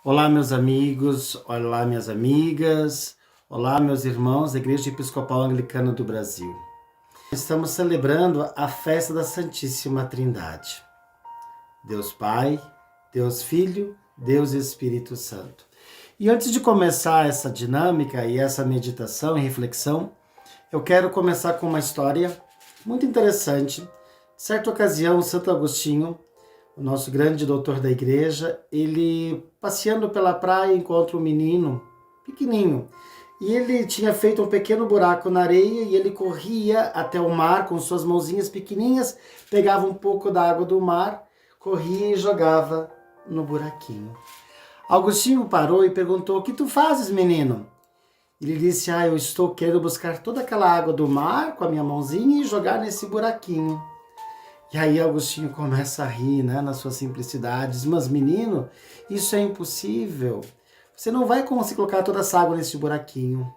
Olá, meus amigos, olá, minhas amigas, olá, meus irmãos da Igreja Episcopal Anglicana do Brasil. Estamos celebrando a festa da Santíssima Trindade. Deus Pai, Deus Filho, Deus Espírito Santo. E antes de começar essa dinâmica e essa meditação e reflexão, eu quero começar com uma história muito interessante. Certa ocasião, Santo Agostinho, o nosso grande doutor da igreja, ele passeando pela praia encontra um menino pequenininho. E ele tinha feito um pequeno buraco na areia e ele corria até o mar com suas mãozinhas pequenininhas, pegava um pouco da água do mar, corria e jogava no buraquinho. Agostinho parou e perguntou: "O que tu fazes, menino?" Ele disse: "Eu estou querendo buscar toda aquela água do mar com a minha mãozinha e jogar nesse buraquinho." E aí Agostinho começa a rir, né, na sua simplicidade. Diz: "Mas menino, isso é impossível. Você não vai conseguir colocar toda essa água nesse buraquinho."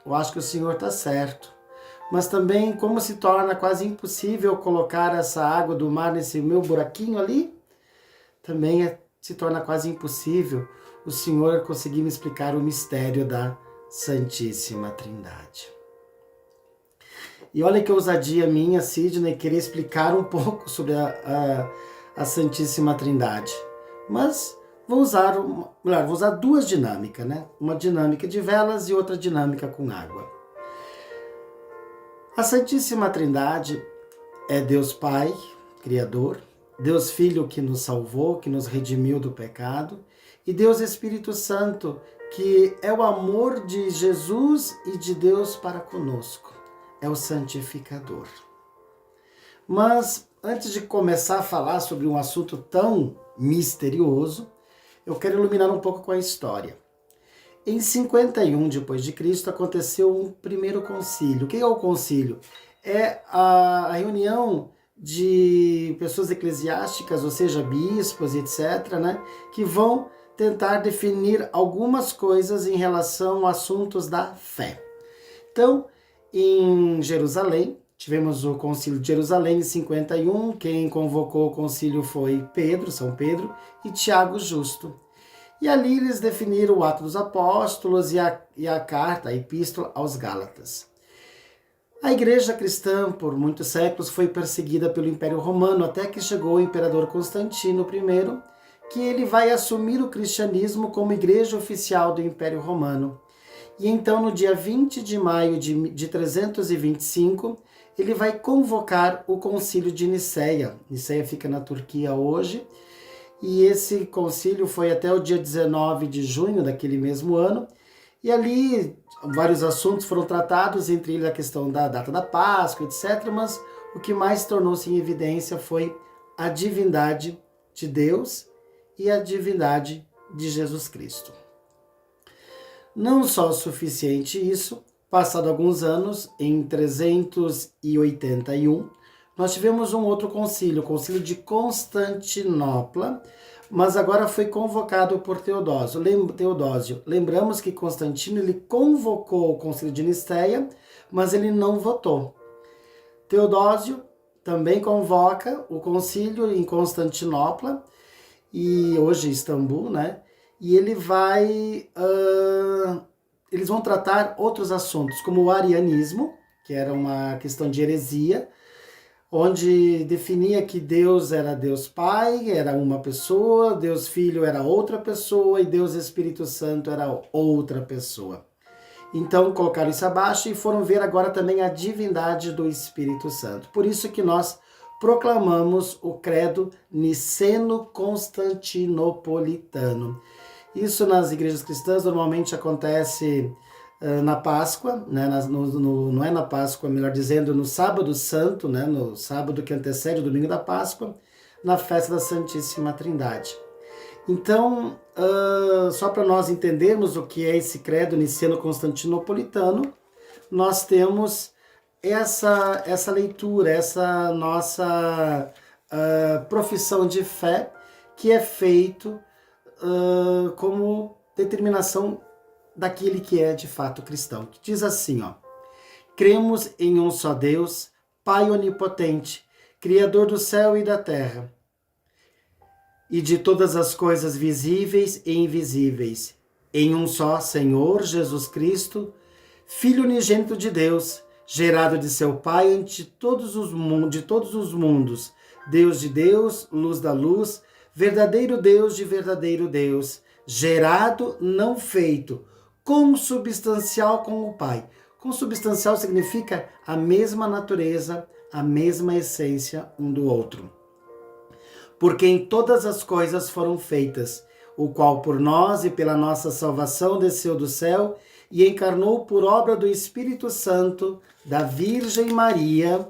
Eu acho que o senhor está certo. Mas também como se torna quase impossível colocar essa água do mar nesse meu buraquinho ali, também se torna quase impossível o senhor conseguir me explicar o mistério da Santíssima Trindade. E olha que ousadia minha, Sidney, querer explicar um pouco sobre a Santíssima Trindade. Mas vou usar duas dinâmicas, né? Uma dinâmica de velas e outra dinâmica com água. A Santíssima Trindade é Deus Pai, Criador, Deus Filho que nos salvou, que nos redimiu do pecado, e Deus Espírito Santo, que é o amor de Jesus e de Deus para conosco. É o santificador. Mas antes de começar a falar sobre um assunto tão misterioso, eu quero iluminar um pouco com a história. Em 51 depois de Cristo aconteceu um primeiro concílio. O que é o concílio? É a reunião de pessoas eclesiásticas, ou seja, bispos, etc., né, que vão tentar definir algumas coisas em relação a assuntos da fé. Então, em Jerusalém, tivemos o Concílio de Jerusalém em 51, quem convocou o concílio foi São Pedro e Tiago Justo. E ali eles definiram o Ato dos Apóstolos e a carta, a Epístola aos Gálatas. A igreja cristã, por muitos séculos, foi perseguida pelo Império Romano, até que chegou o imperador Constantino I, que ele vai assumir o cristianismo como igreja oficial do Império Romano. E então, no dia 20 de maio de 325, ele vai convocar o concílio de Niceia. Niceia fica na Turquia hoje. E esse concílio foi até o dia 19 de junho daquele mesmo ano. E ali vários assuntos foram tratados, entre eles a questão da data da Páscoa, etc. Mas o que mais tornou-se em evidência foi a divindade de Deus e a divindade de Jesus Cristo. Não só o suficiente isso, passado alguns anos, em 381, nós tivemos um outro concílio, o concílio de Constantinopla, mas agora foi convocado por Teodósio. Lembramos que Constantino ele convocou o concílio de Niceia, mas ele não votou. Teodósio também convoca o concílio em Constantinopla, e hoje Istambul, né? E ele eles vão tratar outros assuntos, como o arianismo, que era uma questão de heresia, onde definia que Deus era Deus Pai, era uma pessoa, Deus Filho era outra pessoa e Deus Espírito Santo era outra pessoa. Então colocaram isso abaixo e foram ver agora também a divindade do Espírito Santo. Por isso que nós proclamamos o credo niceno-constantinopolitano. Isso nas igrejas cristãs normalmente acontece na Páscoa, né? Não é na Páscoa, melhor dizendo, no Sábado Santo, né? No sábado que antecede o domingo da Páscoa, na festa da Santíssima Trindade. Então, só para nós entendermos o que é esse credo niceno-constantinopolitano, nós temos essa leitura, essa nossa profissão de fé, que é feito como determinação daquele que é de fato cristão. Que diz assim, cremos em um só Deus, Pai onipotente, Criador do céu e da terra, e de todas as coisas visíveis e invisíveis, em um só Senhor Jesus Cristo, Filho unigênito de Deus, gerado de seu Pai antes de todos os mundos, Deus de Deus, luz da luz, verdadeiro Deus de verdadeiro Deus, gerado, não feito, consubstancial com o Pai. Consubstancial significa a mesma natureza, a mesma essência um do outro. Porque em todas as coisas foram feitas, o qual por nós e pela nossa salvação desceu do céu e encarnou por obra do Espírito Santo, da Virgem Maria,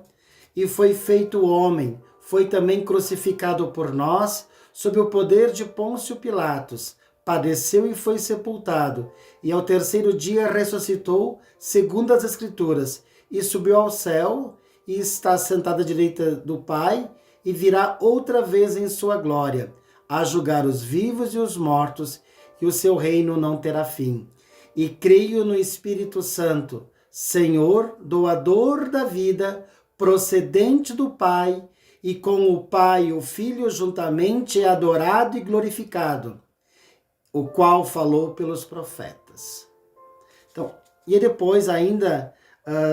e foi feito homem, foi também crucificado por nós, sob o poder de Pôncio Pilatos, padeceu e foi sepultado, e ao terceiro dia ressuscitou, segundo as Escrituras, e subiu ao céu, e está sentado à direita do Pai, e virá outra vez em sua glória, a julgar os vivos e os mortos, e o seu reino não terá fim. E creio no Espírito Santo, Senhor, doador da vida, procedente do Pai, e com o Pai e o Filho juntamente é adorado e glorificado, o qual falou pelos profetas. Então, e depois ainda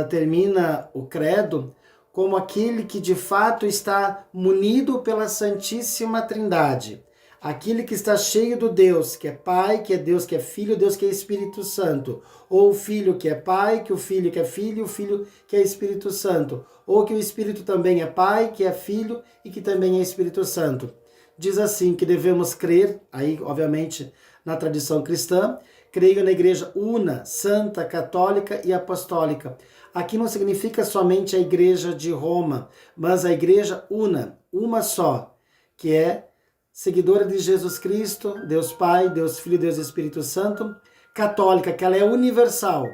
termina o credo como aquele que de fato está munido pela Santíssima Trindade, aquele que está cheio do Deus, que é Pai, que é Deus, que é Filho, Deus que é Espírito Santo, ou o Filho que é Pai, que o Filho que é Filho, o Filho que é Espírito Santo, ou que o Espírito também é Pai, que é Filho e que também é Espírito Santo. Diz assim que devemos crer, aí obviamente na tradição cristã, creio na Igreja una, santa, católica e apostólica. Aqui não significa somente a Igreja de Roma, mas a Igreja una, uma só, que é seguidora de Jesus Cristo, Deus Pai, Deus Filho, Deus Espírito Santo, católica, que ela é universal,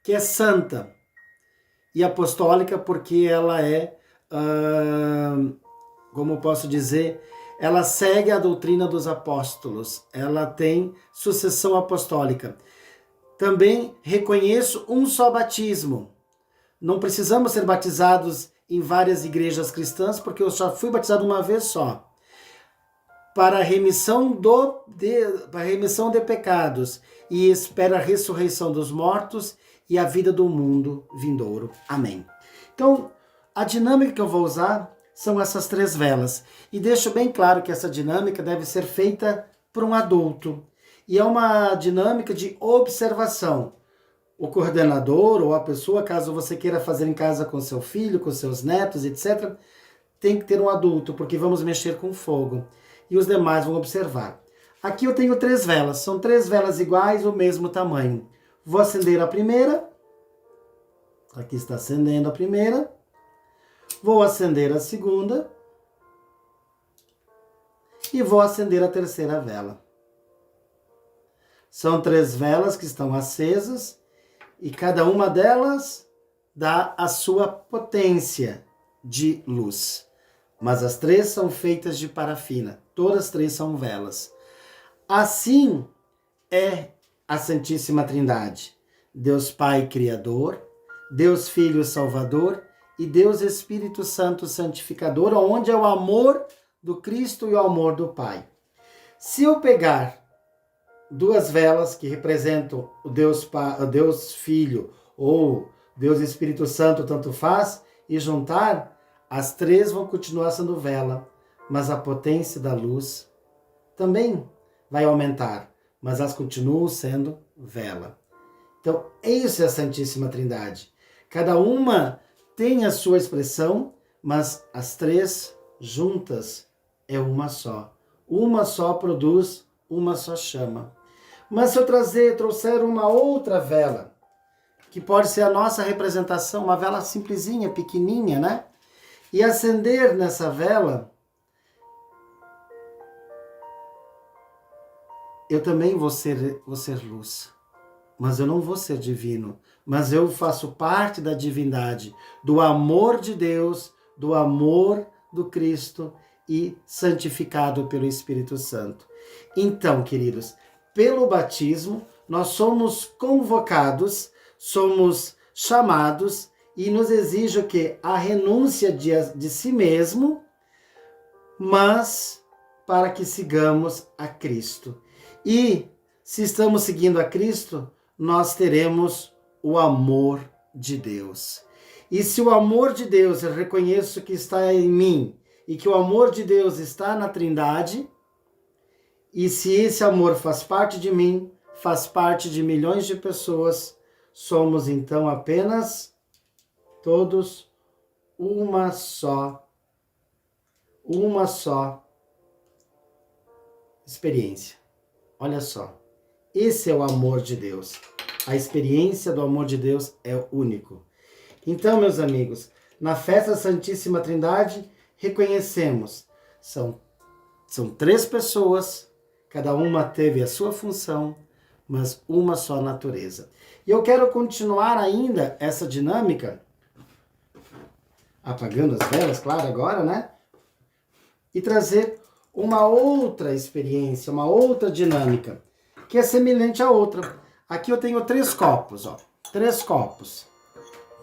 que é santa, e apostólica porque ela é, como posso dizer, ela segue a doutrina dos apóstolos, ela tem sucessão apostólica. Também reconheço um só batismo. Não precisamos ser batizados em várias igrejas cristãs, porque eu só fui batizado uma vez só. Para a remissão de pecados, e espera a ressurreição dos mortos e a vida do mundo vindouro. Amém. Então, a dinâmica que eu vou usar são essas 3 velas. E deixo bem claro que essa dinâmica deve ser feita por um adulto. E é uma dinâmica de observação. O coordenador ou a pessoa, caso você queira fazer em casa com seu filho, com seus netos, etc., tem que ter um adulto, porque vamos mexer com fogo. E os demais vão observar. Aqui eu tenho 3 velas. São 3 velas iguais, o mesmo tamanho. Vou acender a primeira. Aqui está acendendo a primeira. Vou acender a segunda. E vou acender a terceira vela. São 3 velas que estão acesas. E cada uma delas dá a sua potência de luz. Mas as 3 são feitas de parafina. Todas as 3 são velas. Assim é a Santíssima Trindade. Deus Pai Criador, Deus Filho Salvador e Deus Espírito Santo Santificador, onde é o amor do Cristo e o amor do Pai. Se eu pegar 2 velas que representam o Deus Filho ou Deus Espírito Santo, tanto faz, e juntar, as 3 vão continuar sendo vela, mas a potência da luz também vai aumentar, mas elas continuam sendo vela. Então, isso é a Santíssima Trindade. Cada uma tem a sua expressão, mas as 3 juntas é uma só. Uma só produz uma só chama. Mas se eu trouxer uma outra vela, que pode ser a nossa representação, uma vela simplesinha, pequenininha, né? E acender nessa vela, eu também vou ser luz. Mas eu não vou ser divino. Mas eu faço parte da divindade, do amor de Deus, do amor do Cristo e santificado pelo Espírito Santo. Então, queridos, pelo batismo, nós somos convocados, somos chamados e nos exige o quê? A renúncia de si mesmo, mas para que sigamos a Cristo. E se estamos seguindo a Cristo, nós teremos o amor de Deus. E se o amor de Deus eu reconheço que está em mim e que o amor de Deus está na Trindade, e se esse amor faz parte de mim, faz parte de milhões de pessoas, somos então apenas todos uma só experiência. Olha só, esse é o amor de Deus. A experiência do amor de Deus é único. Então, meus amigos, na festa da Santíssima Trindade, reconhecemos, são 3 pessoas, cada uma teve a sua função, mas uma só natureza. E eu quero continuar ainda essa dinâmica, apagando as velas, claro, agora, né? E trazer uma outra experiência, uma outra dinâmica, que é semelhante à outra. Aqui eu tenho 3 copos, ó. 3 copos.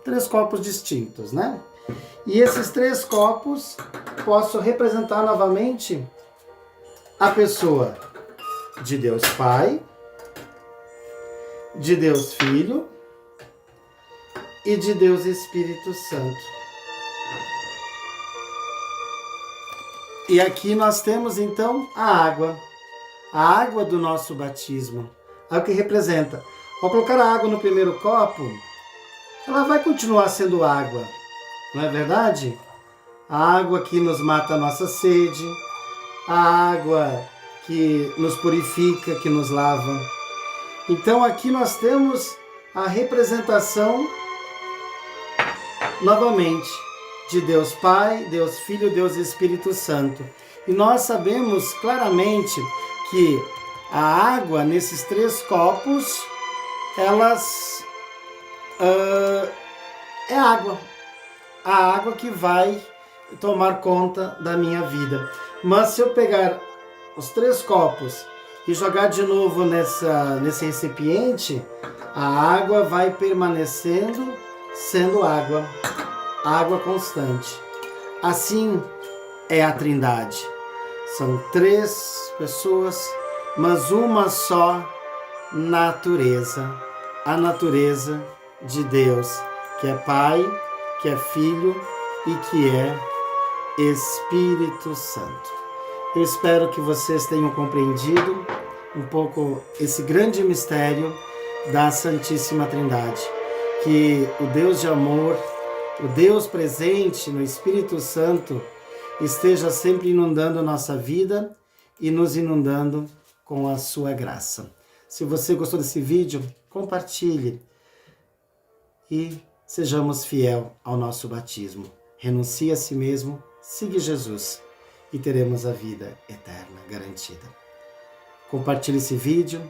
3 copos distintos, né? E esses 3 copos posso representar novamente a pessoa de Deus Pai, de Deus Filho e de Deus Espírito Santo. E aqui nós temos então a água do nosso batismo. É o que representa. Ao colocar a água no primeiro copo, ela vai continuar sendo água, não é verdade? A água que nos mata a nossa sede, a água que nos purifica, que nos lava. Então aqui nós temos a representação, novamente, de Deus Pai, Deus Filho, Deus Espírito Santo. E nós sabemos claramente que a água nesses 3 copos, elas é água. A água que vai tomar conta da minha vida. Mas se eu pegar os 3 copos e jogar de novo nesse recipiente, a água vai permanecendo sendo água. Água constante. Assim é a Trindade. São 3 pessoas, mas uma só natureza. A natureza de Deus, que é Pai, que é Filho e que é Espírito Santo. Eu espero que vocês tenham compreendido um pouco esse grande mistério da Santíssima Trindade. Que o Deus de amor, o Deus presente no Espírito Santo esteja sempre inundando a nossa vida e nos inundando com a sua graça. Se você gostou desse vídeo, compartilhe e sejamos fiel ao nosso batismo. Renuncie a si mesmo, siga Jesus e teremos a vida eterna garantida. Compartilhe esse vídeo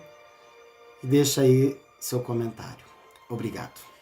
e deixa aí seu comentário. Obrigado.